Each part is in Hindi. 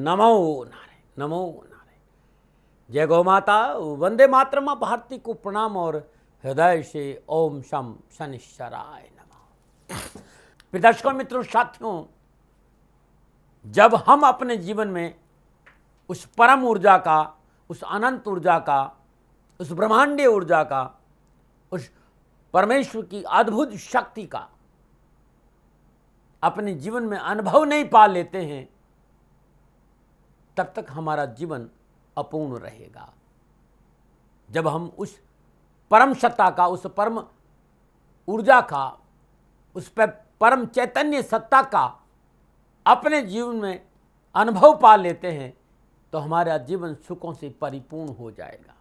नमो नारायण, नमो नारायण। जय गौ माता, वंदे मातरम भारती को प्रणाम और हृदय से ओम शम शनिश्चराय नमः। दर्शकों, मित्रों, साथियों, जब हम अपने जीवन में उस परम ऊर्जा का, उस अनंत ऊर्जा का, उस ब्रह्मांडीय ऊर्जा का, उस परमेश्वर की अद्भुत शक्ति का अपने जीवन में अनुभव नहीं पा लेते हैं, तब तक हमारा जीवन अपूर्ण रहेगा। जब हम उस परम सत्ता का, उस परम ऊर्जा का, उस परम चैतन्य सत्ता का अपने जीवन में अनुभव पा लेते हैं, तो हमारा जीवन सुखों से परिपूर्ण हो जाएगा।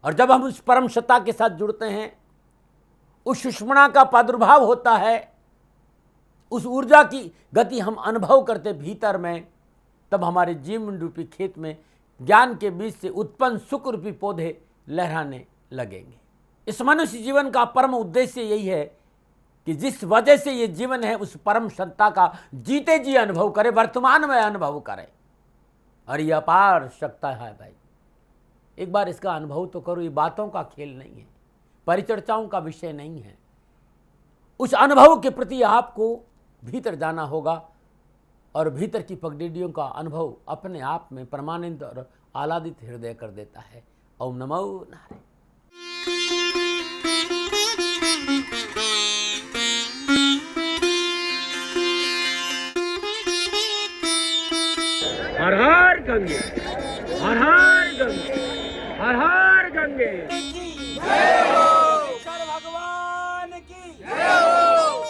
और जब हम उस परम सत्ता के साथ जुड़ते हैं, उस सुषुम्ना का प्रादुर्भाव होता है, उस ऊर्जा की गति हम अनुभव करते भीतर में, तब हमारे जीवन रूपी खेत में ज्ञान के बीज से उत्पन्न सुख रूपी पौधे लहराने लगेंगे। इस मनुष्य जीवन का परम उद्देश्य यही है कि जिस वजह से ये जीवन है, उस परम सत्ता का जीते जी अनुभव करे, वर्तमान में अनुभव करे। और ये अपार शक्ति है भाई, एक बार इसका अनुभव तो करो। ये बातों का खेल नहीं है, परिचर्चाओं का विषय नहीं है। उस अनुभव के प्रति आपको भीतर जाना होगा और भीतर की पगडंडियों का अनुभव अपने आप में परमानंद और आह्लादित हृदय कर देता है। ओम नमो नारायण। हर हर गंगे, हर हर गंगे, हर हर गंगे। जय हो शंकर भगवान की, जय हो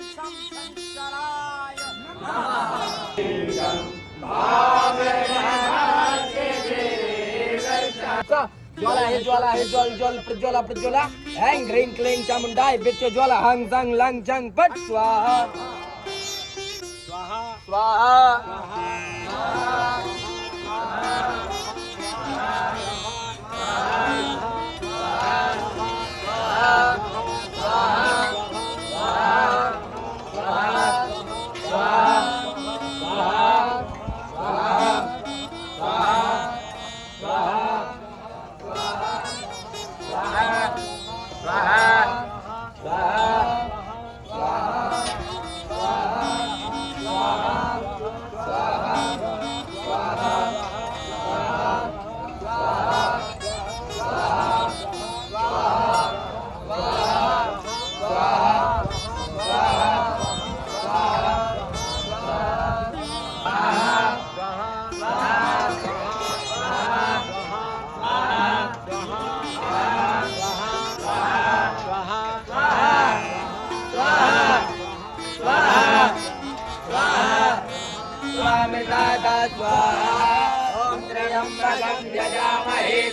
शंकराय ज्वाला है, ज्वाला है, ज्वल ज्वल प्रज्वला प्रज्वला, हैंग ह्रीं क्लीं चामुंडाय बिच ज्वाला, हंग संग लंग चंग पट स्वाहा स्वाहा स्वाहा।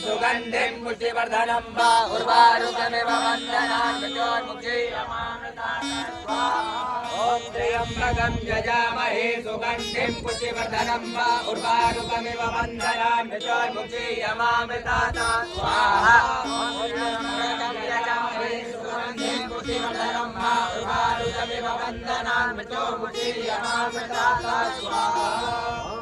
सुगंधिं पुष्टिवर्धनं वा उर्वारुकमिव वन्दनान् मृत्योर्मुक्षीयमामृतात् स्वाहा। ॐ त्र्यम्बकं यजामहे सुगन्धिं पुष्टिवर्धनं वा उर्वारुकमिव वन्दनान् मृत्योर्मुक्षीयमामृतात् स्वाहा। ॐ त्र्यम्बकं यजामहे सुगन्धिं पुष्टिवर्धनं वा उर्वारुकमिव वन्दनान् मृत्योर्मुक्षीयमामृतात् स्वाहा।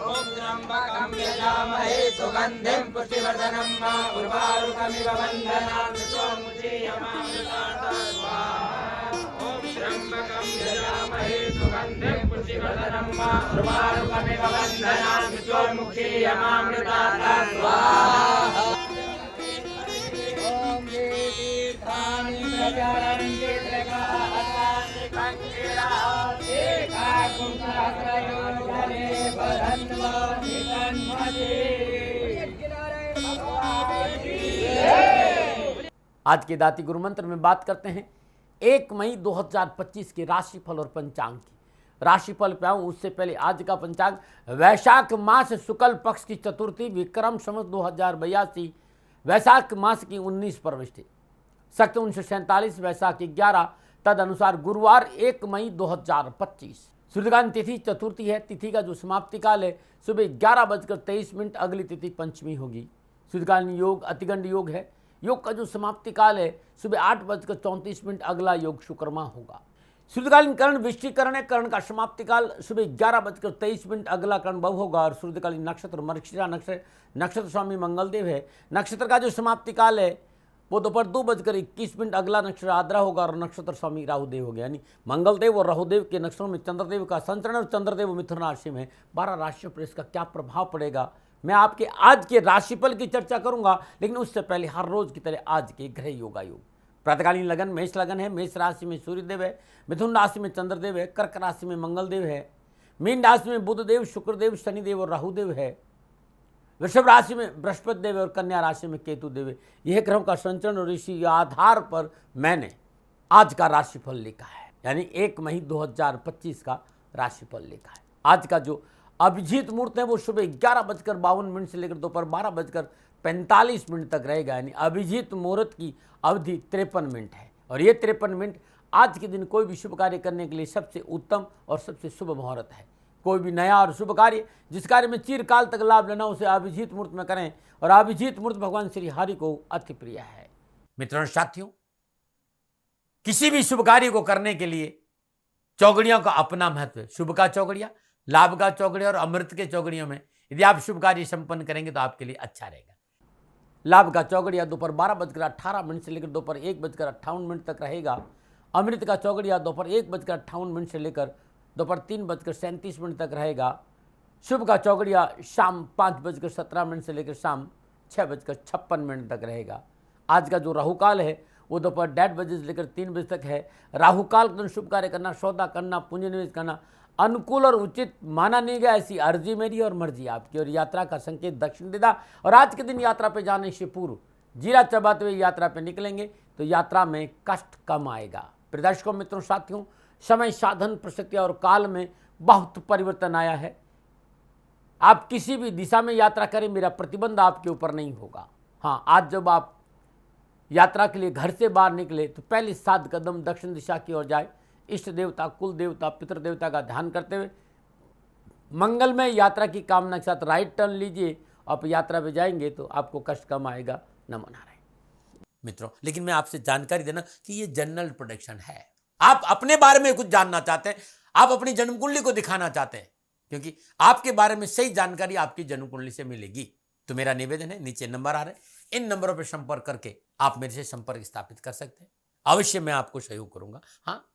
ॐ त्र्यम्बकं यजामहे सुगन्धिं पुष्टिवर्धनं वा उर्वारुकमिव वन्दनान् मृत्योर्मुक्षीयमामृतात् स्वाहा। ॐ त्र्यम्बकं यजामहे सुगन्धिं पुष्टिवर्धनं वा उर्वारुकमिव वन्दनान् मृत्योर्मुक्षीयमामृतात् स्वाहा। ॐ ये तीर्थानि प्रचरन्ति त्रिकालानि कङ्किराः एकाकुंसहस्रयोजने बधन्वा नितन्मते। आज के दाती गुरु मंत्र में बात करते हैं 1 मई 2025 के राशिफल और पंचांग की। राशिफल पे आऊं उससे पहले आज का पंचांग वैशाख मास शुक्ल पक्ष की चतुर्थी, विक्रम संवत 2082, वैशाख मास की 19 प्रविष्टि, शक 1947, वैशाख 11, तद अनुसार गुरुवार 1 मई 2025। सूर्यकांत तिथि चतुर्थी है। तिथि का जो समाप्ति काल है सुबह 11:23, अगली तिथि पंचमी होगी। सूर्यकालीन योग अतिगंड योग है। योग का जो समाप्ति काल है सुबह 8:34, अगला योग शुक्रमा होगा। सूर्यकालीन करण वृश्चिकरण है। करण का समाप्ति काल सुबह 11:23 अगला करण बहु होगा और सूर्यकालीन नक्षत्र मृगशिरा नक्षत्र स्वामी मंगलदेव है। नक्षत्र का जो समाप्ति काल है वो दोपहर 2:21 अगला नक्षत्र आद्रा होगा और नक्षत्र स्वामी राहुदेव हो गया। यानी मंगलदेव और राहुदेव के नक्षत्रों में चंद्रदेव का संचरण और चंद्रदेव मिथुन राशि में 12 राशियों पर इसका क्या प्रभाव पड़ेगा मैं आपके आज के राशिफल की चर्चा करूंगा, लेकिन उससे पहले हर रोज की तरह आज के ग्रह योगा योग। प्रातकालीन लगन मेष लगन है। मेष राशि में सूर्यदेव है, मिथुन राशि में चंद्रदेव है, कर्क राशि में मंगलदेव है, मीन राशि में बुधदेव, शुक्रदेव, शनिदेव और राहुदेव है, वृषभ राशि में बृहस्पति देव और कन्या राशि में केतु देव है। यह ग्रहों का संचरण और इसी आधार पर मैंने आज का राशिफल लिखा है, यानी 1 मई 2025 का राशिफल लिखा है। आज का जो अभिजीत मुहूर्त है वो सुबह 11:52 से लेकर दोपहर 12:45 तक रहेगा। यानी अभिजीत मुहूर्त की अवधि 53 मिनट है और ये 53 मिनट आज के दिन कोई भी शुभ कार्य करने के लिए सबसे उत्तम और सबसे शुभ मुहूर्त है। कोई भी नया और शुभ कार्य जिस कार्य में चिरकाल तक लाभ लेना उसे अभिजीत मुहूर्त में करें और अभिजीत मुहूर्त भगवान श्री हरि को अति प्रिय है। मित्रों साथियों, किसी भी शुभ कार्य को करने के लिए चौगड़ियों का अपना महत्व है। शुभ का चौगड़िया, लाभ का चौगड़िया और अमृत के चौगड़ियों में यदि आप शुभ कार्य संपन्न करेंगे तो आपके लिए अच्छा रहेगा। लाभ का चौगड़िया दोपहर 12:18 से लेकर दोपहर 1:58 तक रहेगा। अमृत का चौगड़िया दोपहर 1:58 से लेकर दोपहर 3:37 तक रहेगा। शुभ का चौगड़िया शाम 5:17 से लेकर शाम 6:56 तक रहेगा। आज का जो राहुकाल है वो दोपहर 1:30 से लेकर 3 बजे तक है। राहुकाल के दिन शुभ कार्य करना, सौदा करना, पूंजी निवेश करना अनुकूल और उचित माना नहीं गया। ऐसी अर्जी मेरी और मर्जी आपकी। और यात्रा का संकेत दक्षिण दिशा और आज के दिन यात्रा पे जाने से पूर्व जीरा चबाते हुए यात्रा पे निकलेंगे तो यात्रा में कष्ट कम आएगा। प्रदर्शकों, मित्रों, साथियों, समय, साधन, परिस्थिति और काल में बहुत परिवर्तन आया है। आप किसी भी दिशा में यात्रा करें, मेरा प्रतिबंध आपके ऊपर नहीं होगा। हाँ, आज जब आप यात्रा के लिए घर से बाहर निकले तो पहले 7 कदम दक्षिण दिशा की ओर जाए। इष्ट देवता, कुल देवता, पितृ देवता का ध्यान करते हुए मंगलमय यात्रा की कामना के साथ राइट टर्न लीजिए। आप यात्रा पे जाएंगे तो आपको कष्ट कम आएगा। नमो नारायण। मित्रों, लेकिन मैं आपसे जानकारी देना कि ये जनरल प्रोडिक्शन है। आप अपने बारे में कुछ जानना चाहते हैं, आप अपनी जन्म कुंडली को दिखाना चाहते हैं, क्योंकि आपके बारे में सही जानकारी आपकी जन्म कुंडली से मिलेगी। तो मेरा निवेदन है, नीचे नंबर आ रहे हैं, इन नंबरों पर संपर्क करके आप मेरे से संपर्क स्थापित कर सकते हैं। अवश्य मैं आपको सहयोग करूंगा। हाँ,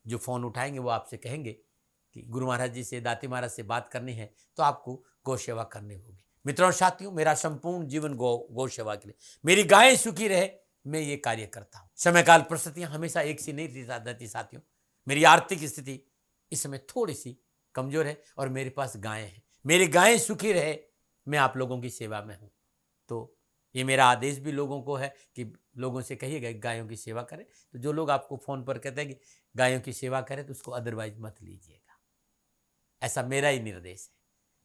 जो फोन उठाएंगे वो आपसे कहेंगे कि गुरु महाराज जी से, दाती महाराज से बात करनी है तो आपको गौ सेवा करनी होगी। मित्रों साथियों, मेरा संपूर्ण जीवन गौ सेवा के लिए, मेरी गायें सुखी रहे, मैं ये कार्य करता हूँ। समय काल परिस्थितियां हमेशा एक सी नहीं रहती साथियों। मेरी आर्थिक स्थिति इस समय थोड़ी सी कमजोर है और मेरे पास गायें हैं। मेरी गायें सुखी रहे, मैं आप लोगों की सेवा में हूँ। तो ये मेरा आदेश भी लोगों को है कि लोगों से कहिएगा गायों की सेवा करें। तो जो लोग आपको फोन पर कहते हैं कि गायों की सेवा करें तो उसको अदरवाइज मत लीजिएगा, ऐसा मेरा ही निर्देश है।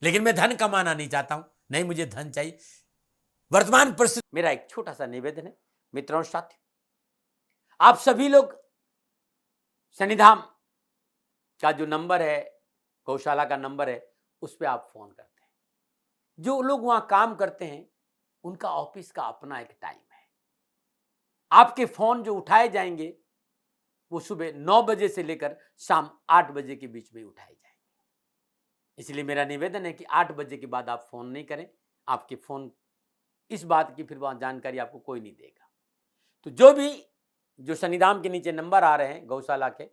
लेकिन मैं धन कमाना नहीं चाहता हूं, नहीं मुझे धन चाहिए। वर्तमान परिस्थिति, मेरा एक छोटा सा निवेदन है मित्रों साथियों, आप सभी लोग शनिधाम का जो नंबर है, गौशाला का नंबर है, उस पर आप फोन करते हैं। जो लोग वहां काम करते हैं उनका ऑफिस का अपना एक टाइम है। आपके फोन जो उठाए जाएंगे वो सुबह 9 बजे से लेकर शाम 8 बजे के बीच में उठाए जाएंगे। इसलिए मेरा निवेदन है कि 8 बजे के बाद आप फोन नहीं करें। आपके फोन इस बात की फिर वहां जानकारी आपको कोई नहीं देगा। तो जो शनिधाम के नीचे नंबर आ रहे हैं गौशाला के,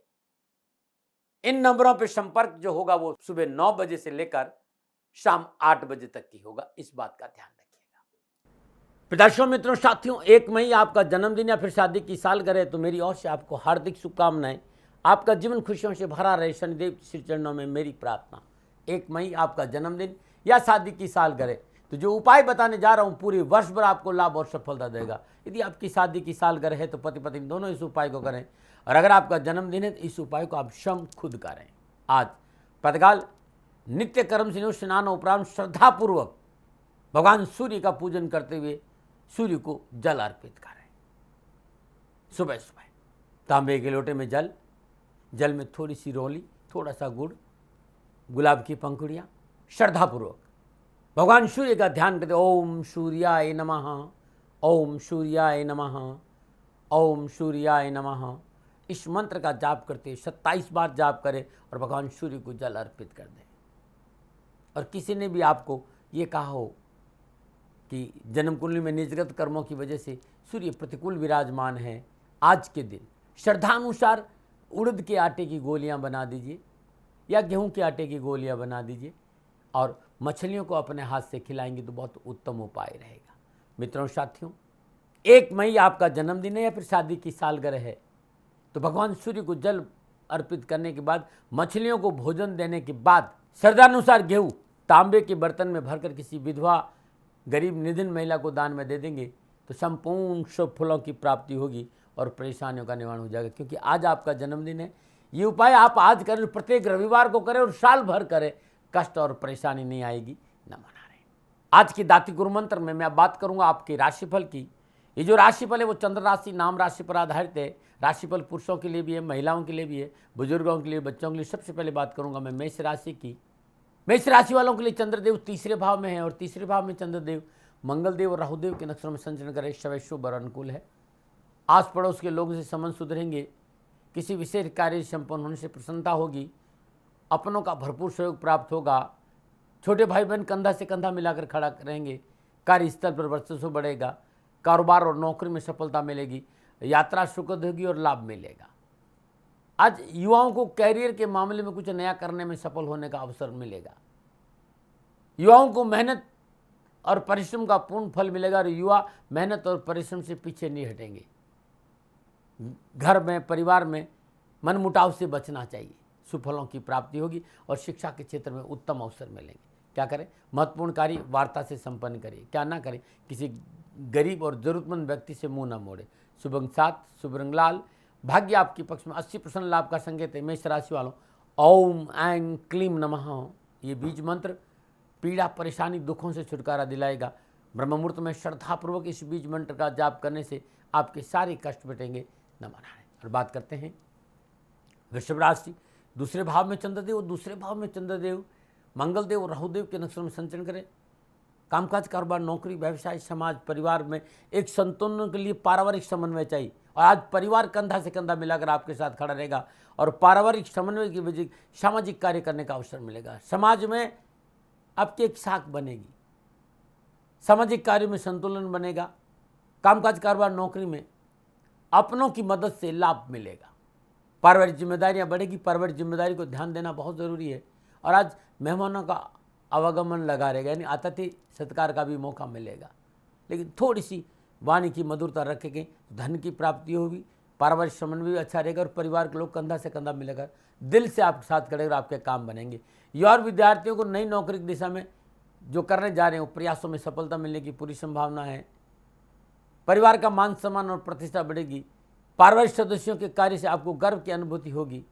इन नंबरों पर संपर्क जो होगा वो सुबह 9 बजे से लेकर शाम 8 बजे तक की होगा। इस बात का ध्यान रखिएगा। प्रदर्शकों, मित्रों, साथियों, 1 मई आपका जन्मदिन या फिर शादी की सालगिरह है तो मेरी ओर से आपको हार्दिक शुभकामनाएं। आपका जीवन खुशियों से भरा रहे, शनिदेव श्री चरणों में मेरी प्रार्थना। 1 मई आपका जन्मदिन या शादी की सालगिरह, तो जो उपाय बताने जा रहा हूं पूरे वर्ष भर आपको लाभ और सफलता देगा। यदि आपकी शादी की सालगिरह है तो पति पत्नी दोनों इस उपाय को करें, और अगर आपका जन्मदिन है तो इस उपाय को आप स्वयं खुद करें। आज प्रातःकाल नित्य कर्म से स्नान उपरांत श्रद्धापूर्वक भगवान सूर्य का पूजन करते हुए सूर्य को जल अर्पित करें। सुबह सुबह तांबे के लोटे में जल में थोड़ी सी रोली, थोड़ा सा गुड़, गुलाब की पंखुड़ियाँ, श्रद्धापूर्वक भगवान सूर्य का ध्यान करते ओम सूर्याय नमः, ओम सूर्याय नमः, ओम सूर्याय नमः। इस मंत्र का जाप करते 27 बार जाप करें और भगवान सूर्य को जल अर्पित कर दें। और किसी ने भी आपको ये कहा हो कि जन्म कुंडली में निजगत कर्मों की वजह से सूर्य प्रतिकूल विराजमान है, आज के दिन श्रद्धानुसार उड़द के आटे की गोलियां बना दीजिए या गेहूं के आटे की गोलियां बना दीजिए और मछलियों को अपने हाथ से खिलाएंगे तो बहुत उत्तम उपाय रहेगा। मित्रों साथियों, 1 मई आपका जन्मदिन है या फिर शादी की सालगिरह है, तो भगवान सूर्य को जल अर्पित करने के बाद, मछलियों को भोजन देने के बाद, श्रद्धानुसार गेहूँ तांबे के बर्तन में भरकर किसी विधवा गरीब निधन महिला को दान में दे देंगे तो संपूर्ण शुभ फलों की प्राप्ति होगी और परेशानियों का निवारण हो जाएगा। क्योंकि आज आपका जन्मदिन है। ये उपाय आप आज करें, प्रत्येक रविवार को करें और साल भर करें, कष्ट और परेशानी नहीं आएगी, न मना रहे। आज की दाती गुरु मंत्र में मैं बात करूंगा आपके राशिफल की। ये जो राशिफल है वो चंद्र राशि नाम राशि पर आधारित है। राशिफल पुरुषों के लिए भी है, महिलाओं के लिए भी है, बुजुर्गों के लिए, बच्चों के लिए। सबसे पहले बात करूंगा मैं मेष राशि की। मेष राशि वालों के लिए चंद्रदेव तीसरे भाव में है और तीसरे भाव में चंद्रदेव मंगलदेव और राहुदेव के नक्षत्रों में संचरण करे, समय शुभ और अनुकूल है। आस पड़ोस के लोगों से संबंध सुधरेंगे, किसी विशेष कार्य संपन्न होने से प्रसन्नता होगी, अपनों का भरपूर सहयोग प्राप्त होगा, छोटे भाई बहन कंधा से कंधा मिलाकर खड़ा रहेंगे, कार्यस्थल पर वर्चस्व बढ़ेगा, कारोबार और नौकरी में सफलता मिलेगी, यात्रा सुखद होगी और लाभ मिलेगा। आज युवाओं को कैरियर के मामले में कुछ नया करने में सफल होने का अवसर मिलेगा। युवाओं को मेहनत और परिश्रम का पूर्ण फल मिलेगा और युवा मेहनत और परिश्रम से पीछे नहीं हटेंगे। घर में, परिवार में मनमुटाव से बचना चाहिए, सुफलों की प्राप्ति होगी और शिक्षा के क्षेत्र में उत्तम अवसर मिलेंगे। क्या करें? महत्वपूर्ण कार्य वार्ता से संपन्न करिए। क्या ना करें? किसी गरीब और जरूरतमंद व्यक्ति से मुंह न मोड़े। शुभ अंक 7, शुभ रंग लाल। भाग्य आपके पक्ष में, 80% लाभ का संकेत है। मेष राशि वालों, ओम ऐं क्लीम नमः, ये बीज मंत्र पीड़ा, परेशानी, दुखों से छुटकारा दिलाएगा। ब्रह्म मुहूर्त में श्रद्धापूर्वक इस बीज मंत्र का जाप करने से आपके सारे कष्ट मिटेंगे, न मनाएं। और बात करते हैं वृषभ राशि। दूसरे भाव में चंद्रदेव, दूसरे भाव में चंद्रदेव मंगलदेव और राहुदेव के नक्षत्र में संचरण करें। कामकाज, कारोबार, नौकरी, व्यवसाय, समाज, परिवार में एक संतुलन के लिए पारिवारिक समन्वय चाहिए। और आज परिवार कंधा से कंधा मिलाकर आपके साथ खड़ा रहेगा और पारिवारिक समन्वय की वजह सामाजिक कार्य करने का अवसर मिलेगा। समाज में आपकी एक साख बनेगी, सामाजिक कार्य में संतुलन बनेगा। कामकाज, कारोबार, नौकरी में अपनों की मदद से लाभ मिलेगा। पारिवारिक जिम्मेदारियां बढ़ेगी। पारिवारिक जिम्मेदारी को ध्यान देना बहुत ज़रूरी है। और आज मेहमानों का आवागमन लगा रहेगा, यानी आतिथ्य सत्कार का भी मौका मिलेगा। लेकिन थोड़ी सी वाणी की मधुरता रखेंगे, धन की प्राप्ति होगी, पारिवारिक समन्वय भी अच्छा रहेगा और परिवार के लोग कंधा से कंधा मिलकर दिल से आपके साथ खड़े और आपके काम बनेंगे। युवा और विद्यार्थियों को नई नौकरी की दिशा में जो करने जा रहे हैं, वो प्रयासों में सफलता मिलने की पूरी संभावना है। परिवार का मान सम्मान और प्रतिष्ठा बढ़ेगी। पारिवारिक सदस्यों के कार्य से आपको गर्व की अनुभूति होगी।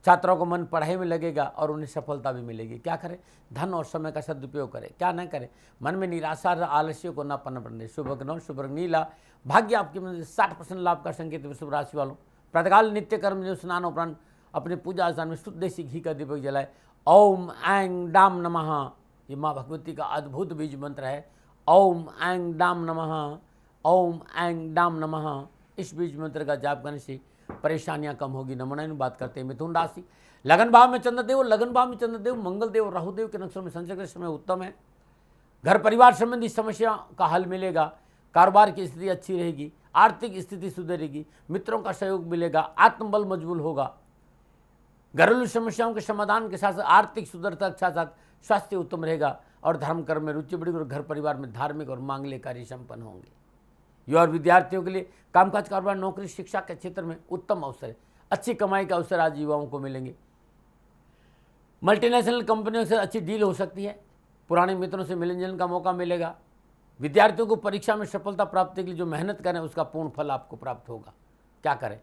छात्रों को मन पढ़ाई में लगेगा और उन्हें सफलता भी मिलेगी। क्या करें? धन और समय का सदुपयोग करें। क्या न करें? मन में निराशा और आलस्य को न पनपने। शुभ रंग, शुभ रंग नीला। भाग्य आपके में 60% लाभ का संकेत। वृषभ राशि वालों, प्रातःकाल नित्य कर्म जो स्नान उपरांत अपने पूजा स्थान में शुद्ध देसी घी का दीपक जलाए। ओम ऐं डाम नमः, ये माँ भगवती का अद्भुत बीज मंत्र है। ओम ऐं डाम नमः, ओम ऐं डाम नमः। इस बीज मंत्र का जाप करने से परेशानियां कम होगी। नमूना बात करते हैं मिथुन राशि। लगन भाव में चंद्रदेव, लगन भाव में चंद्रदेव मंगलदेव और राहुदेव के नक्षत्र में संचरण समय उत्तम है। घर परिवार संबंधी समस्या का हल मिलेगा। कारोबार की स्थिति अच्छी रहेगी। आर्थिक स्थिति सुधरेगी। मित्रों का सहयोग मिलेगा। आत्मबल मजबूत होगा। घरेलू समस्याओं के समाधान के साथ आर्थिक सुधरता के साथ साथ स्वास्थ्य उत्तम रहेगा और धर्म कर्म में रुचि बढ़ेगी और घर परिवार में धार्मिक और मांगलिक कार्य संपन्न होंगे। युवा और विद्यार्थियों के लिए कामकाज, कारोबार, नौकरी, शिक्षा के क्षेत्र में उत्तम अवसर है। अच्छी कमाई का अवसर आज युवाओं को मिलेंगे। मल्टीनेशनल कंपनियों से अच्छी डील हो सकती है। पुराने मित्रों से मिलन जुलन का मौका मिलेगा। विद्यार्थियों को परीक्षा में सफलता प्राप्ति के लिए जो मेहनत करें उसका पूर्ण फल आपको प्राप्त होगा। क्या करें?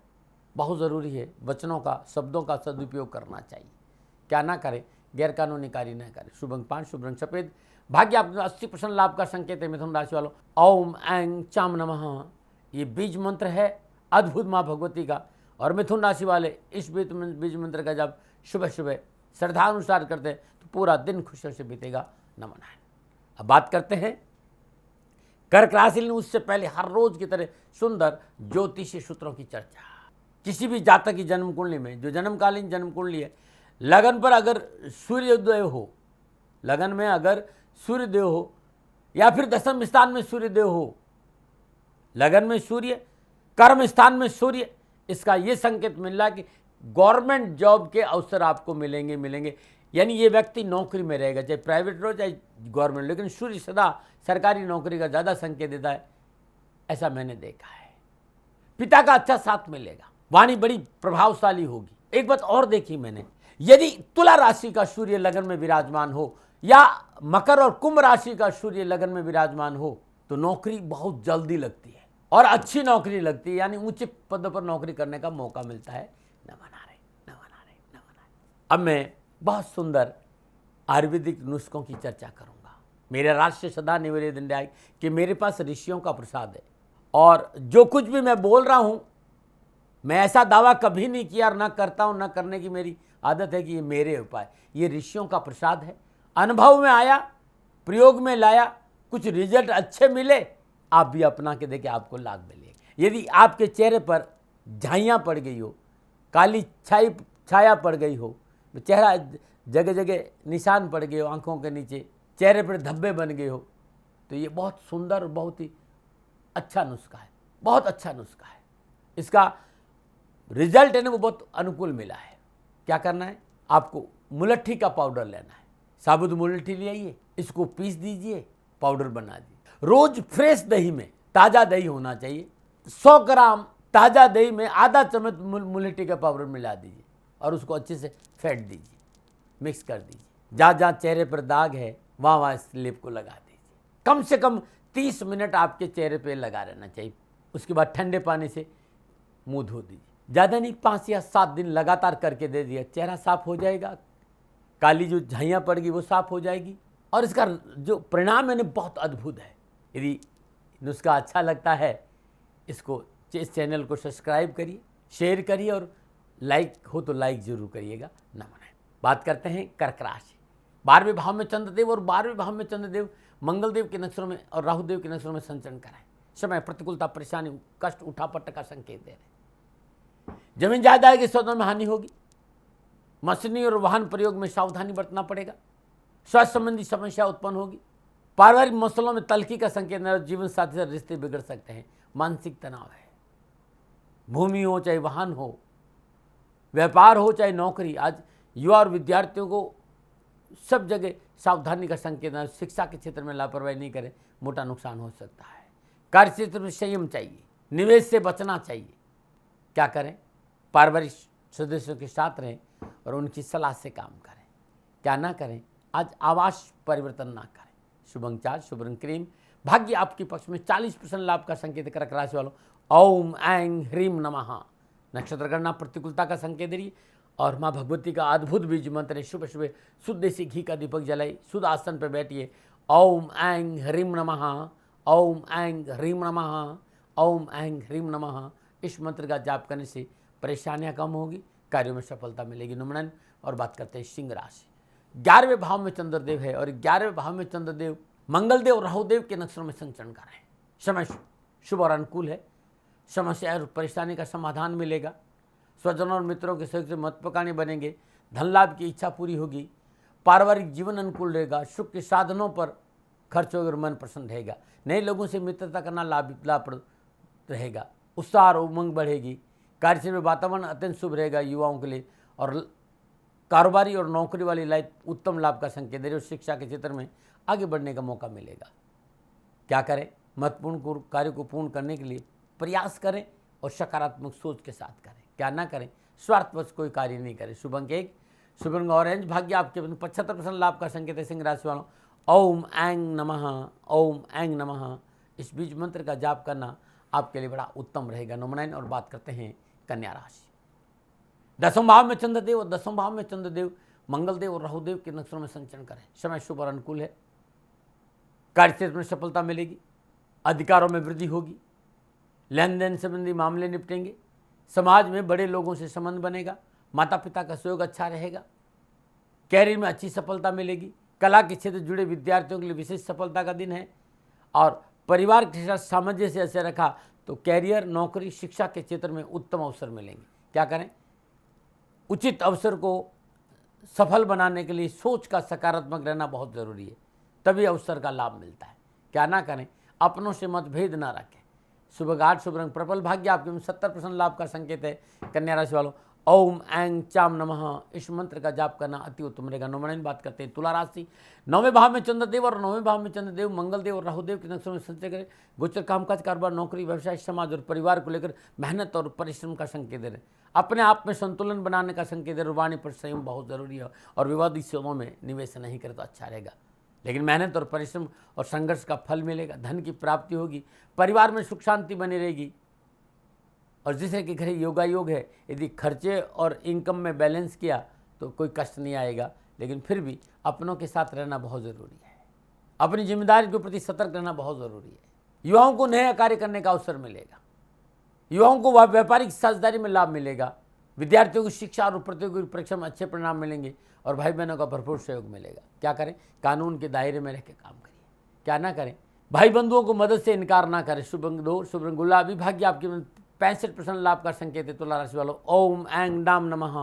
बहुत ज़रूरी है वचनों का, शब्दों का सदुपयोग करना चाहिए। क्या ना करें? गैरकानूनी कार्य न करें। शुभ अंक 5, शुभ रंग सफेद। भाग्य आपके 80% लाभ का संकेत है। मिथुन राशि वालों, ओम ऐं चाम नमः, ये बीज मंत्र है अद्भुत माँ भगवती का। और मिथुन राशि वाले इस बीज मंत्र का जब सुबह सुबह श्रद्धानुसार करते हैं तो पूरा दिन खुशियों से बीतेगा। नमन है। अब बात करते हैं कर्क राशि में। उससे पहले हर रोज की तरह सुंदर ज्योतिषी सूत्रों की चर्चा। किसी भी जातक की जन्म कुंडली में, जो जन्मकालीन जन्म कुंडली है, लगन पर अगर सूर्योदय हो, लगन में अगर सूर्यदेव हो या फिर दशम स्थान में सूर्यदेव हो, लगन में सूर्य, कर्म स्थान में सूर्य, इसका ये संकेत मिल रहा है कि गवर्नमेंट जॉब के अवसर आपको मिलेंगे। यानी ये व्यक्ति नौकरी में रहेगा, चाहे प्राइवेट हो चाहे गवर्नमेंट, लेकिन सूर्य सदा सरकारी नौकरी का ज़्यादा संकेत देता है, ऐसा मैंने देखा है। पिता का अच्छा साथ मिलेगा, वाणी बड़ी प्रभावशाली होगी। एक बात और देखी मैंने, यदि तुला राशि का सूर्य लगन में विराजमान हो या मकर और कुंभ राशि का सूर्य लगन में विराजमान हो तो नौकरी बहुत जल्दी लगती है और अच्छी नौकरी लगती है, यानी ऊंचे पद पर नौकरी करने का मौका मिलता है। न बना रहे। अब मैं बहुत सुंदर आयुर्वेदिक नुस्खों की चर्चा करूंगा। मेरे राष्ट्र से सदा निवेदन है कि मेरे पास ऋषियों का प्रसाद है और जो कुछ भी मैं बोल रहा हूं, मैं ऐसा दावा कभी नहीं किया और ना करता हूं, ना करने की मेरी आदत है कि ये मेरे उपाय, ये ऋषियों का प्रसाद है। अनुभव में आया, प्रयोग में लाया, कुछ रिजल्ट अच्छे मिले, आप भी अपना के देखिए, आपको लाभ मिलेगा। यदि आपके चेहरे पर झाइयाँ पड़ गई हो, काली छाया पड़ गई हो, चेहरा जगह जगह निशान पड़ गए हो, आंखों के नीचे चेहरे पर धब्बे बन गए हो, तो ये बहुत सुंदर और बहुत ही अच्छा नुस्खा है, बहुत अच्छा नुस्खा है। इसका रिजल्ट है ना वो बहुत अनुकूल मिला है। क्या करना है, आपको मुलट्ठी का पाउडर लेना है, साबुत मुलट्ठी ले आइए, इसको पीस दीजिए, पाउडर बना दीजिए। रोज फ्रेश दही में, ताज़ा दही होना चाहिए, 100 ग्राम ताज़ा दही में आधा चम्मच मुलट्ठी का पाउडर मिला दीजिए और उसको अच्छे से फेंट दीजिए, मिक्स कर दीजिए। जहाँ जहाँ चेहरे पर दाग है वहाँ इस लेप को लगा दीजिए। कम से कम 30 मिनट आपके चेहरे पे लगा रहना चाहिए। उसके बाद ठंडे पानी से मुंह धो दीजिए, ज़्यादा नहीं, 5 या 7 दिन लगातार करके दे दिया, चेहरा साफ हो जाएगा, काली जो झाइयाँ पड़ गई वो साफ हो जाएगी और इसका जो परिणाम है ना बहुत अद्भुत है। यदि नुस्खा अच्छा लगता है, इसको इस चैनल को सब्सक्राइब करिए, शेयर करिए और लाइक हो तो लाइक जरूर करिएगा। नमन। बात करते हैं कर्क राशि। 12वें भाव में चंद्रदेव और 12वें भाव में चंद्रदेव मंगलदेव के नक्षत्रों में और राहुदेव के नक्षत्रों में संचरण कराएं। समय प्रतिकूलता, परेशानी, कष्ट, उठापट का संकेत दे रहे। जमीन जायदाद के सौदों में हानि होगी। मशीनरी और वाहन प्रयोग में सावधानी बरतना पड़ेगा। स्वास्थ्य संबंधी समस्या उत्पन्न होगी। पारिवारिक मसलों में तल्खी का संकेत है। जीवन साथी से रिश्ते बिगड़ सकते हैं। मानसिक तनाव है। भूमि हो चाहे वाहन हो, व्यापार हो चाहे नौकरी, आज युवा और विद्यार्थियों को सब जगह सावधानी का संकेत है। शिक्षा के क्षेत्र में लापरवाही नहीं करें, मोटा नुकसान हो सकता है। कार्य क्षेत्र में संयम चाहिए, निवेश से बचना चाहिए। क्या करें, पारिवारिक सदस्यों के साथ रहें और उनकी सलाह से काम करें। क्या ना करें, आज आवास परिवर्तन ना करें। शुभ अंक 4, शुभ रंग क्रीम। भाग्य आपके पक्ष में। 40% लाभ का संकेत कर्क राशि वालों। ओम ऐं ह्रीम नमः। नक्षत्र गणना प्रतिकूलता का संकेत दे रही और माँ भगवती का अद्भुत बीज मंत्र है। सुबह सुबह शुद्ध देसी घी का दीपक जलाइए, शुद्ध आसन पर बैठिए। ओम ऐं ह्रीम नमः, ओम ऐं ह्रीम नमः, ओम ऐं ह्रीम नमः। इस मंत्र का जाप करने से परेशानियां कम होगी, कार्यों में सफलता मिलेगी। नमन। और बात करते हैं सिंह राशि। 11वें भाव में चंद्रदेव है और 11वें भाव में चंद्रदेव मंगलदेव और राहुदेव के नक्षत्रों में संचरण कर रहे हैं। समय शुभ और अनुकूल है। समस्या और परेशानी का समाधान मिलेगा। स्वजनों और मित्रों के सहयोग से महत्वाकांक्षी बनेंगे। धन लाभ की इच्छा पूरी होगी। पारिवारिक जीवन अनुकूल रहेगा। सुख के साधनों पर खर्च होगा और मन प्रसन्न रहेगा। नए लोगों से मित्रता करना लाभप्रद रहेगा। उत्साह और उमंग बढ़ेगी। कार्यक्षेत्र में वातावरण अत्यंत शुभ रहेगा युवाओं के लिए और कारोबारी और नौकरी वाली लाइफ उत्तम लाभ का संकेत दे रही है। शिक्षा के क्षेत्र में आगे बढ़ने का मौका मिलेगा। क्या करें, महत्वपूर्ण कार्य को पूर्ण करने के लिए प्रयास करें और सकारात्मक सोच के साथ करें। क्या ना करें, स्वार्थवश कोई कार्य नहीं करें। शुभ अंक 1, शुभ रंग ऑरेंज। भाग्य आपके 75% लाभ का संकेत है। सिंह राशि वालों, ओम ऐं नमः, ओम ऐं नमः। इस बीज मंत्र का जाप करना आपके लिए बड़ा उत्तम रहेगा। नमन। और बात करते हैं कन्या राशि। 10वें भाव में चंद्रदेव और 10वें भाव में चंद्रदेव मंगलदेव और राहुदेव के नक्षत्रों में संचरण करें। समय शुभ और अनुकूल है। कार्य क्षेत्र में सफलता मिलेगी। अधिकारों में वृद्धि होगी। लेन देन संबंधी मामले निपटेंगे। समाज में बड़े लोगों से संबंध बनेगा। माता पिता का सहयोग अच्छा रहेगा। कैरियर में अच्छी सफलता मिलेगी। कला के क्षेत्र से जुड़े विद्यार्थियों के लिए विशेष सफलता का दिन है और परिवार के साथ सामंजस्य से रखा तो कैरियर, नौकरी, शिक्षा के क्षेत्र में उत्तम अवसर मिलेंगे। क्या करें, उचित अवसर को सफल बनाने के लिए सोच का सकारात्मक रहना बहुत ज़रूरी है, तभी अवसर का लाभ मिलता है। क्या ना करें, अपनों से मतभेद ना रखें। शुभ घाट शुभ रंग पर्पल, भाग्य आपके में 70% लाभ का संकेत है। कन्या राशि वालों, ओम ऐं चाम नमः, इस मंत्र का जाप करना अति उत्तम रहेगा। नॉमिनल बात करते हैं तुला राशि, 9वें भाव में चंद्रदेव और 9वें भाव में चंद्रदेव मंगलदेव और राहुदेव के नक्षत्रों में संचय करें। गोचर कामकाज कारोबार नौकरी व्यवसाय समाज और परिवार को लेकर मेहनत और परिश्रम का संकेत दे रहे, अपने आप में संतुलन बनाने का संकेत दे रहे। वाणी पर संयम बहुत जरूरी है और विवादित सौदों में निवेश नहीं करे तो अच्छा रहेगा, लेकिन मेहनत और परिश्रम और संघर्ष का फल मिलेगा। धन की प्राप्ति होगी, परिवार में सुख शांति बनी रहेगी। और जिसके के घर योगायोग है, यदि खर्चे और इनकम में बैलेंस किया तो कोई कष्ट नहीं आएगा, लेकिन फिर भी अपनों के साथ रहना बहुत ज़रूरी है। अपनी जिम्मेदारी के प्रति सतर्क रहना बहुत ज़रूरी है। युवाओं को नया कार्य करने का अवसर मिलेगा, युवाओं को व्यापारिक साझेदारी में लाभ मिलेगा। विद्यार्थियों की शिक्षा और प्रतियोगी परीक्षा में अच्छे परिणाम मिलेंगे और भाई बहनों का भरपूर सहयोग मिलेगा। क्या करें, कानून के दायरे में रह के काम करिए। क्या ना करें, भाई बंधुओं को मदद से इनकार ना करें। शुभ रंग 2 शुभ रंग गुलाबी, भाग्य आपके 65% लाभ का संकेत है। तुला राशि वालों, ओम ऐं डाम नमः,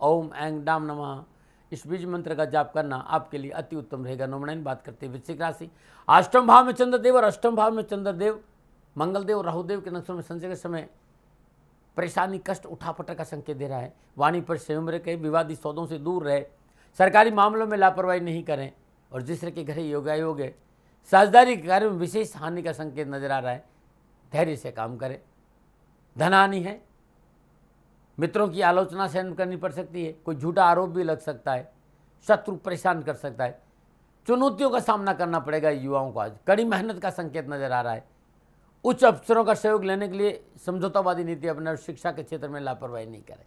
ओम ऐं डाम नमः, इस बीज मंत्र का जाप करना आपके लिए अति उत्तम रहेगा। नॉमिनल बात करते हैं वृश्चिक राशि, अष्टम भाव में चंद्रदेव और अष्टम भाव में चंद्रदेव मंगलदेव और राहुदेव के नक्षत्रों में संचय के समय परेशानी कष्ट उठापटक का संकेत दे रहा है। वाणी पर संयम रखें, विवादित सौदों से दूर रहे, सरकारी मामलों में लापरवाही नहीं करें और जिस तरह के घर योगायोग है, साझेदारी के कार्य में विशेष हानि का संकेत नजर आ रहा है। धैर्य से काम करें। धन हानि है, मित्रों की आलोचना सहन करनी पड़ सकती है, कोई झूठा आरोप भी लग सकता है, शत्रु परेशान कर सकता है, चुनौतियों का सामना करना पड़ेगा युवाओं को। आज कड़ी मेहनत का संकेत नजर आ रहा है। उच्च अफसरों का सहयोग लेने के लिए समझौतावादी नीति अपने शिक्षा के क्षेत्र में लापरवाही नहीं करें।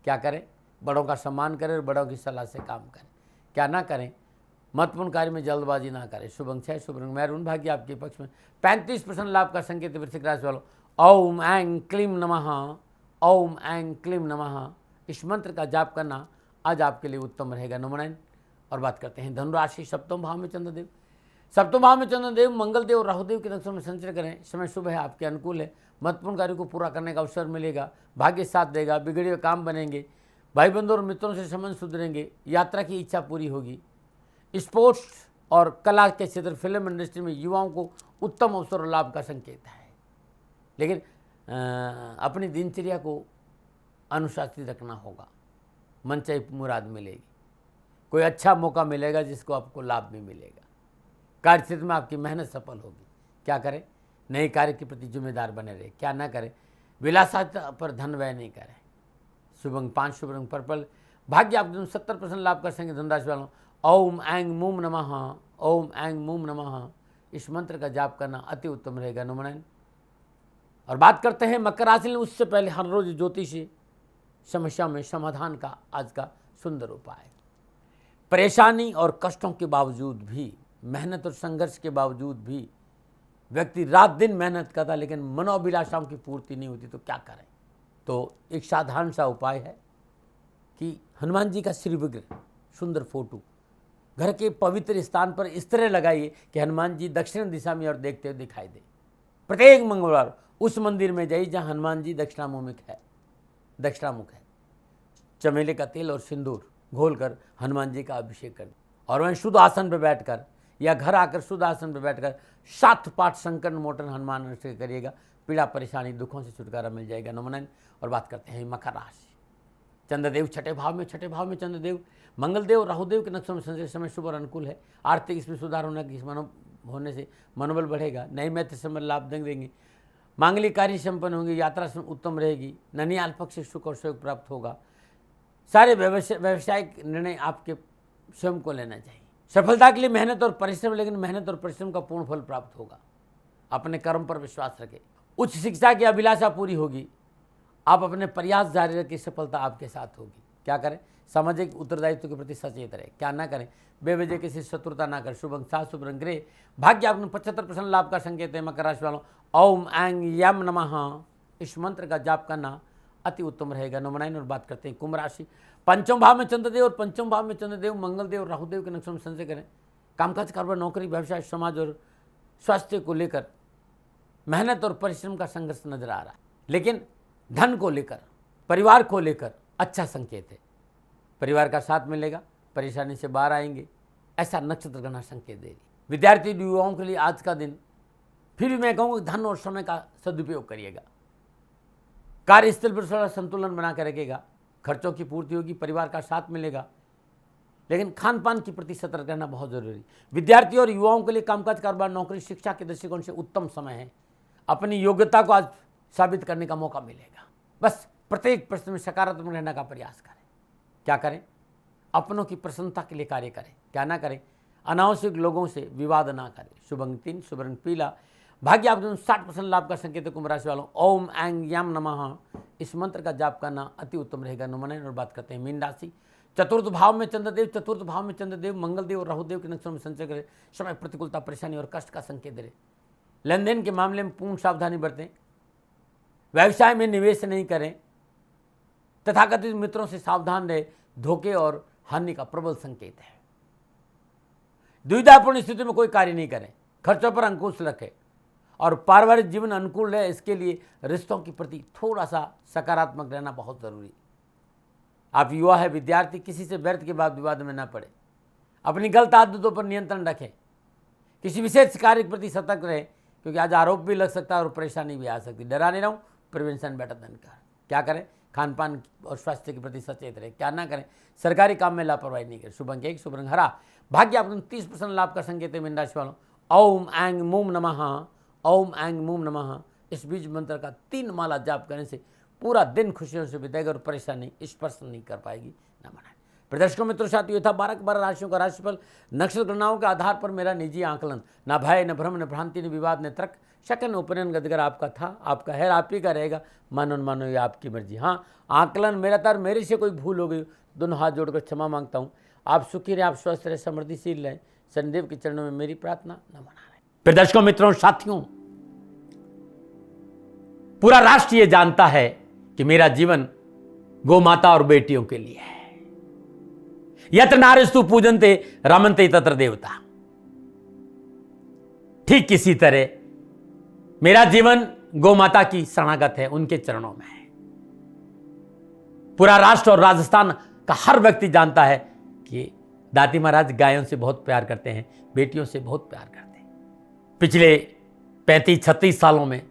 क्या करें, बड़ों का सम्मान करें और बड़ों की सलाह से काम करें। क्या ना करें, महत्वपूर्ण कार्य में जल्दबाजी ना करें। शुभ अंक 6 शुभ रंग मैरून, भाग्य आपके पक्ष में 35% लाभ का संकेत। वृश्चिक राशि वालों, ओम ऐं क्लीं नमः, ओम ऐं क्लीं नमः, इस मंत्र का जाप करना आज आपके लिए उत्तम रहेगा। नॉमिनल और बात करते हैं धनुराशि, सप्तम भाव में चंद्रदेव, सप्तम भाव में चंद्रदेव मंगलदेव और राहुदेव के नक्षत्रों में संचय करें। समय शुभ है, आपके अनुकूल है, महत्वपूर्ण कार्य को पूरा करने का अवसर मिलेगा। भाग्य साथ देगा, बिगड़े हुए काम बनेंगे, भाई बंधुओं और मित्रों से संबंध सुधरेंगे, यात्रा की इच्छा पूरी होगी। स्पोर्ट्स और कला के क्षेत्र फिल्म इंडस्ट्री में युवाओं को उत्तम अवसर और लाभ का संकेत है, लेकिन अपनी दिनचर्या को अनुशासित रखना होगा। मन चाहे मुराद मिलेगी, कोई अच्छा मौका मिलेगा जिसको आपको लाभ भी मिलेगा। कार्य क्षेत्र में आपकी मेहनत सफल होगी। क्या करें, नए कार्य के प्रति जिम्मेदार बने रहे। क्या ना करें, विलासिता पर धन व्यय नहीं करें। शुभ अंक 5 शुभ रंग पर्पल, भाग्य आपके 70% लाभ कर सकेंगे। धनराशि वालों, ओम ऐं मूम नमः, ओम ऐं मूम नमः, इस मंत्र का जाप करना अति उत्तम रहेगा। नॉमिनल और बात करते हैं मकर राशि में। उससे पहले हर रोज ज्योतिषी समस्या में समाधान का आज का सुंदर उपाय। परेशानी और कष्टों के बावजूद भी, मेहनत और संघर्ष के बावजूद भी व्यक्ति रात दिन मेहनत करता, लेकिन मनोभिलाषाओं की पूर्ति नहीं होती, तो क्या करें। तो एक साधारण सा उपाय है कि हनुमान जी का श्री विग्रह, सुंदर फोटो घर के पवित्र स्थान पर इस तरह लगाइए कि हनुमान जी दक्षिण दिशा में और देखते हुए दिखाई दे। प्रत्येक मंगलवार उस मंदिर में जाइए जहाँ हनुमान जी दक्षिणामुख है। चमेली का तेल और सिंदूर घोलकर हनुमान जी का अभिषेक कर, और वहीं शुद्ध आसन पर बैठकर या घर आकर शुद्ध आसन पर बैठकर 7 पाठ संकट मोटन हनुमान से करिएगा। पीड़ा परेशानी दुखों से छुटकारा मिल जाएगा। नॉमिनल और बात करते हैं मकर राशि, चंद्रदेव छठे भाव में चंद्रदेव मंगलदेव राहुदेव के नक्षत्रों में संचय। समय शुभ और अनुकूल है, आर्थिक इसमें सुधार होने से मनोबल बढ़ेगा। नए मित्र से लाभ देंगे, मांगलिक कार्य संपन्न होंगे, यात्रा उत्तम रहेगी। ननियाल पक्ष से सुख और सहयोग प्राप्त होगा। सारे व्यवसायिक निर्णय आपके स्वयं को लेना चाहिए। सफलता के लिए मेहनत और परिश्रम, लेकिन मेहनत और परिश्रम का पूर्ण फल प्राप्त होगा। अपने कर्म पर विश्वास रखें। उच्च शिक्षा की अभिलाषा पूरी होगी। आप अपने प्रयास जारी रखें, सफलता आपके साथ होगी। क्या करें, सामाजिक उत्तरदायित्व के प्रति सचेत रहे। क्या ना करें, बेवजह किसी शत्रुता ना करें। शुभ अंक 7 शुभ रंग ग्रे, भाग्य आपने 75% लाभ का संकेत है। मकर राशि वालों, ओम ऐं यम नमः, इस मंत्र का जाप करना अति उत्तम रहेगा। नॉमिनल और बात करते हैं कुंभ राशि, पंचम भाव में चंद्रदेव और पंचम भाव में चंद्रदेव मंगलदेव और राहुदेव के नक्षत्रों में संचय करें। कामकाज कारोबार नौकरी व्यवसाय समाज और स्वास्थ्य को लेकर मेहनत और परिश्रम का संघर्ष नजर आ रहा है, लेकिन धन को लेकर परिवार को लेकर अच्छा संकेत है। परिवार का साथ मिलेगा, परेशानी से बाहर आएंगे, ऐसा नक्षत्र गणना संकेत दे रही। विद्यार्थी युवाओं के लिए आज का दिन फिर भी मैं कहूँगा धन और समय का सदुपयोग करिएगा। कार्यस्थल पर थोड़ा संतुलन बना कर रखिएगा, खर्चों की पूर्ति होगी, परिवार का साथ मिलेगा, लेकिन खान पान के प्रति सतर्क रहना बहुत जरूरी। विद्यार्थियों और युवाओं के लिए कामकाज, कारोबार, नौकरी, शिक्षा के दृष्टिकोण से उत्तम समय है। अपनी योग्यता को आज साबित करने का मौका मिलेगा। बस प्रत्येक प्रश्न में सकारात्मक रहने का प्रयास करें। क्या करें? अपनों की प्रसन्नता के लिए कार्य करें। क्या ना करें? अनावश्यक लोगों से विवाद ना करें। शुभ अंक 3, शुभ रंग पीला। भाग्य आप 60% लाभ का संकेत है। कुंभ राशि वालों, ओम ऐंग याम नमः इस मंत्र का जाप करना अति उत्तम रहेगा। नमन। और बात करते हैं मीन राशि। चतुर्थ भाव में चंद्रदेव, चतुर्थ भाव में चंद्रदेव, मंगलदेव और राहुदेव के नक्षत्रों में संचय करे। समय प्रतिकूलता, परेशानी और कष्ट का संकेत दे। लेन देन के मामले में पूर्ण सावधानी बरतें। व्यवसाय में निवेश नहीं करें। तथाकथित मित्रों से सावधान रहे। धोखे और हानि का प्रबल संकेत है। दुविधापूर्ण स्थिति में कोई कार्य नहीं करें। खर्चों पर अंकुश रखें और पारिवारिक जीवन अनुकूल रहे। इसके लिए रिश्तों के प्रति थोड़ा सा सकारात्मक रहना बहुत जरूरी। आप युवा है, विद्यार्थी, किसी से व्यर्थ के बाद विवाद में न पड़े। अपनी गलत आदतों पर नियंत्रण रखें। किसी विशेष कार्य के प्रति सतर्क रहे, क्योंकि आज आरोप भी लग सकता है और परेशानी भी आ सकती है। डरा नहीं रहूं, प्रिवेंशन बेटर देन क्योर। क्या करें? खान पान और स्वास्थ्य के प्रति सचेत रहे। क्या ना करें? सरकारी काम में लापरवाही नहीं करें। शुभ अंक 1, शुभ रंग हरा। भाग्य आप 30% लाभ का संकेत है। मीन राशि वालों, ओम ऐंग मूम नमः, ओम ऐंग मूम नमः इस बीज मंत्र का 3 माला जाप करने से पूरा दिन खुशियों से बिताएगा और परेशानी स्पर्श नहीं कर पाएगी। न मनाए। प्रदर्शकों मित्रों साथियों, था 12 राशियों का राशिफल नक्षत्र गणनाओं के आधार पर मेरा निजी आकलन। न भय, न भ्रम, न भ्रांति, न विवाद, न तर्क, शक, न उपनयन गदगर आपका था, आपका है, आप ही का रहेगा। मानो न मानो ये आपकी मर्जी। हाँ, आकलन मेरा था, मेरे से कोई भूल हो गई, दोनों हाथ जोड़कर क्षमा मांगता हूँ। आप सुखी रहे, आप स्वस्थ रहे, समृद्धिशील रहे, शनिदेव के चरणों में मेरी प्रार्थना। न मना रहे। प्रदर्शकों मित्रों साथियों, पूरा राष्ट्र ये जानता है कि मेरा जीवन गौ माता और बेटियों के लिए है। यत्र नारीस्तु पूजन्ते रमन्ते तत्र देवता। ठीक किसी तरह मेरा जीवन गौ माता की शरणागत है, उनके चरणों में है। पूरा राष्ट्र और राजस्थान का हर व्यक्ति जानता है कि दादी महाराज गायों से बहुत प्यार करते हैं, बेटियों से बहुत प्यार करते हैं। पिछले 35-36 सालों में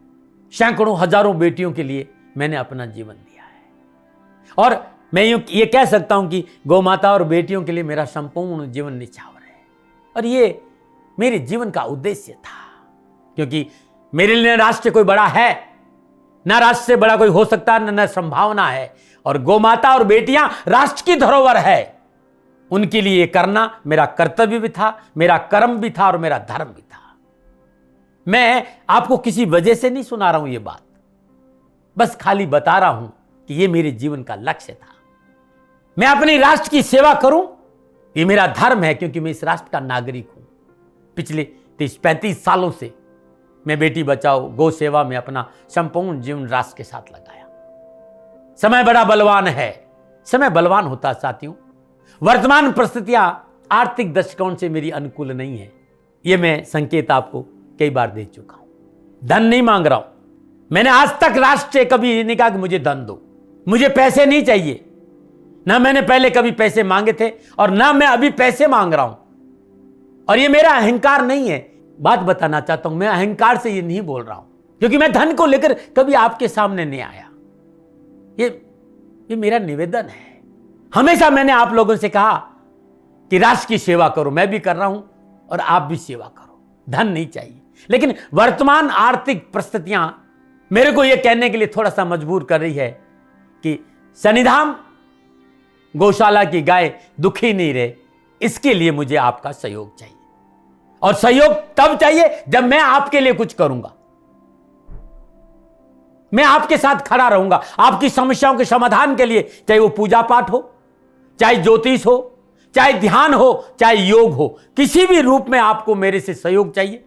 सैकड़ों हजारों बेटियों के लिए मैंने अपना जीवन दिया है और मैं ये कह सकता हूं कि गौ माता और बेटियों के लिए मेरा संपूर्ण जीवन निछावर है। और ये मेरे जीवन का उद्देश्य था, क्योंकि मेरे लिए राष्ट्र कोई बड़ा है, ना राष्ट्र से बड़ा कोई हो सकता, न संभावना है। और गौ माता और बेटियां राष्ट्र की धरोहर है। उनके लिए ये करना मेरा कर्तव्य भी था, मेरा कर्म भी था और मेरा धर्म भी था। मैं आपको किसी वजह से नहीं सुना रहा हूं ये बात, बस खाली बता रहा हूं कि ये मेरे जीवन का लक्ष्य था। मैं अपने राष्ट्र की सेवा करूं, ये मेरा धर्म है, क्योंकि मैं इस राष्ट्र का नागरिक हूं। पिछले 30-35 सालों से मैं बेटी बचाओ, गौ सेवा में अपना संपूर्ण जीवन राष्ट्र के साथ लगाया। समय बड़ा बलवान है, समय बलवान होता है साथियों। वर्तमान परिस्थितियां आर्थिक दृष्टिकोण से मेरी अनुकूल नहीं है, यह मैं संकेत आपको कई बार दे चुका हूं। धन नहीं मांग रहा हूं। मैंने आज तक राष्ट्र से कभी नहीं कहा कि मुझे धन दो, मुझे पैसे नहीं चाहिए। ना मैंने पहले कभी पैसे मांगे थे और ना मैं अभी पैसे मांग रहा हूं। और ये मेरा अहंकार नहीं है। बात बताना चाहता हूं, मैं अहंकार से ये नहीं बोल रहा हूं, क्योंकि मैं धन को लेकर कभी आपके सामने नहीं आया। ये मेरा निवेदन है। हमेशा मैंने आप लोगों से कहा कि राष्ट्र की सेवा करो, मैं भी कर रहा हूं और आप भी सेवा करो। धन नहीं चाहिए, लेकिन वर्तमान आर्थिक परिस्थितियां मेरे को यह कहने के लिए थोड़ा सा मजबूर कर रही है कि शनिधाम गौशाला की गाय दुखी नहीं रहे, इसके लिए मुझे आपका सहयोग चाहिए। और सहयोग तब चाहिए जब मैं आपके लिए कुछ करूंगा। मैं आपके साथ खड़ा रहूंगा आपकी समस्याओं के समाधान के लिए, चाहे वो पूजा पाठ हो, चाहे ज्योतिष हो, चाहे ध्यान हो, चाहे योग हो, किसी भी रूप में आपको मेरे से सहयोग चाहिए।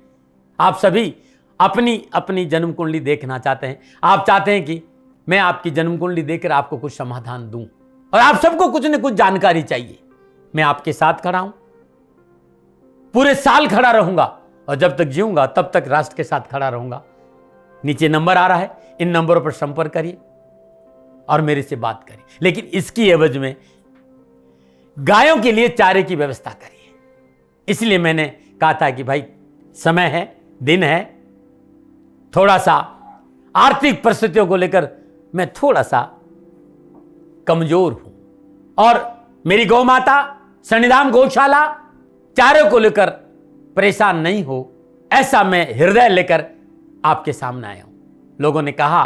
आप सभी अपनी अपनी जन्म कुंडली देखना चाहते हैं। आप चाहते हैं कि मैं आपकी जन्म कुंडली देखकर आपको कुछ समाधान दूं, और आप सबको कुछ न कुछ जानकारी चाहिए। मैं आपके साथ खड़ा हूं, पूरे साल खड़ा रहूंगा, और जब तक जीऊंगा तब तक राष्ट्र के साथ खड़ा रहूंगा। नीचे नंबर आ रहा है, इन नंबरों पर संपर्क करिए। और मेरे से बात करी, लेकिन इसकी एवज में गायों के लिए चारे की व्यवस्था करिए। इसलिए मैंने कहा था कि भाई समय है, दिन है, थोड़ा सा आर्थिक परिस्थितियों को लेकर मैं थोड़ा सा कमजोर हूं और मेरी गौ माता सन्निधान गौशाला चारे को लेकर परेशान नहीं हो, ऐसा मैं हृदय लेकर आपके सामने आया हूं। लोगों ने कहा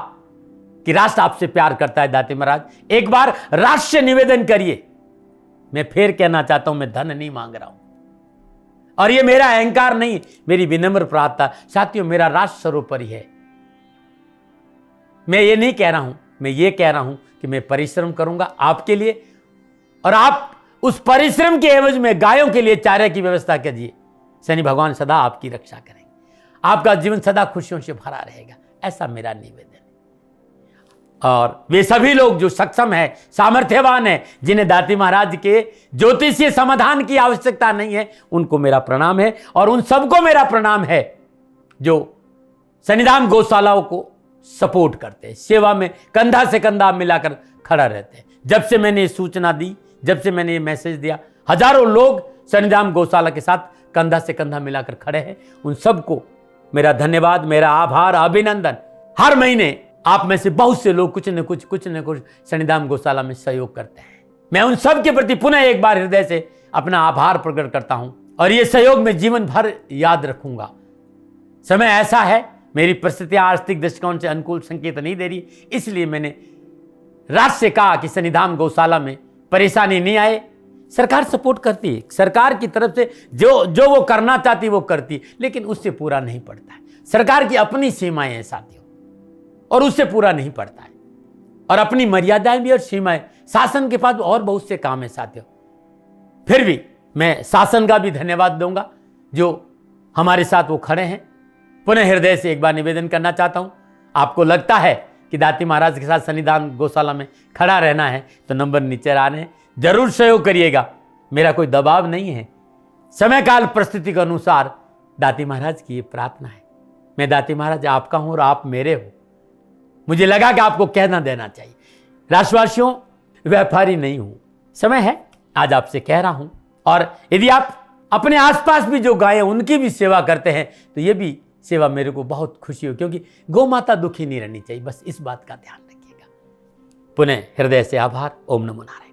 कि राष्ट्र आपसे प्यार करता है दाती महाराज, एक बार राष्ट्र से निवेदन करिए। मैं फिर कहना चाहता हूं, मैं धन नहीं मांग रहा हूं और ये मेरा अहंकार नहीं, मेरी विनम्र प्रार्थना। साथियों, मेरा राष्ट्र सर्वोपरि है। मैं ये नहीं कह रहा हूं, मैं ये कह रहा हूं कि मैं परिश्रम करूंगा आपके लिए और आप उस परिश्रम के एवज में गायों के लिए चारे की व्यवस्था कीजिए। शनि भगवान सदा आपकी रक्षा करेंगे, आपका जीवन सदा खुशियों से भरा रहेगा, ऐसा मेरा निवेदन है। और वे सभी लोग जो सक्षम है, सामर्थ्यवान है, जिन्हें दाती महाराज के ज्योतिषीय समाधान की आवश्यकता नहीं है, उनको मेरा प्रणाम है। और उन सबको मेरा प्रणाम है जो सन्निधान गौशालाओं को सपोर्ट करते हैं, सेवा में कंधा से कंधा मिलाकर खड़ा रहते हैं। जब से मैंने ये सूचना दी, जब से मैंने ये मैसेज दिया, हजारों लोग सन्निधान गौशाला के साथ कंधा से कंधा मिलाकर खड़े हैं। उन सबको मेरा धन्यवाद, मेरा आभार, अभिनंदन। हर महीने आप में से बहुत से लोग कुछ न कुछ सन्निधान गौशाला में सहयोग करते हैं। मैं उन सब के प्रति पुनः एक बार हृदय से अपना आभार प्रकट करता हूं और ये सहयोग मैं जीवन भर याद रखूंगा। समय ऐसा है, मेरी परिस्थितियां आर्थिक दृष्टिकोण से अनुकूल संकेत नहीं दे रही, इसलिए मैंने राष्ट्र से कहा कि सन्निधान गौशाला में परेशानी नहीं आए। सरकार सपोर्ट करती है, सरकार की तरफ से जो वो करना चाहती वो करती, लेकिन उससे पूरा नहीं पड़ता है। सरकार की अपनी सीमाएं हैं साथियों, और उससे पूरा नहीं पड़ता है, और अपनी मर्यादाएं भी और सीमाएं। शासन के पास और बहुत से काम है साथियों। फिर भी मैं शासन का भी धन्यवाद दूंगा जो हमारे साथ वो खड़े हैं। पुनः हृदय से एक बार निवेदन करना चाहता हूं, आपको लगता है कि दाती महाराज के साथ सन्निधान गौशाला में खड़ा रहना है तो नंबर नीचे आ रहे हैं, जरूर सहयोग करिएगा। मेरा कोई दबाव नहीं है, समय काल परिस्थिति के अनुसार दाती महाराज की ये प्रार्थना है। मैं दाती महाराज आपका हूं और आप मेरे हो। मुझे लगा कि आपको कहना देना चाहिए। राष्ट्रवासियों, व्यापारी नहीं हूं, समय है आज आपसे कह रहा हूं। और यदि आप अपने आसपास भी जो गायें उनकी भी सेवा करते हैं तो ये भी सेवा मेरे को बहुत खुशी हो, क्योंकि गौ माता दुखी नहीं रहनी चाहिए। बस इस बात का ध्यान रखिएगा। पुनः हृदय से आभार। ओम नमो नारायण।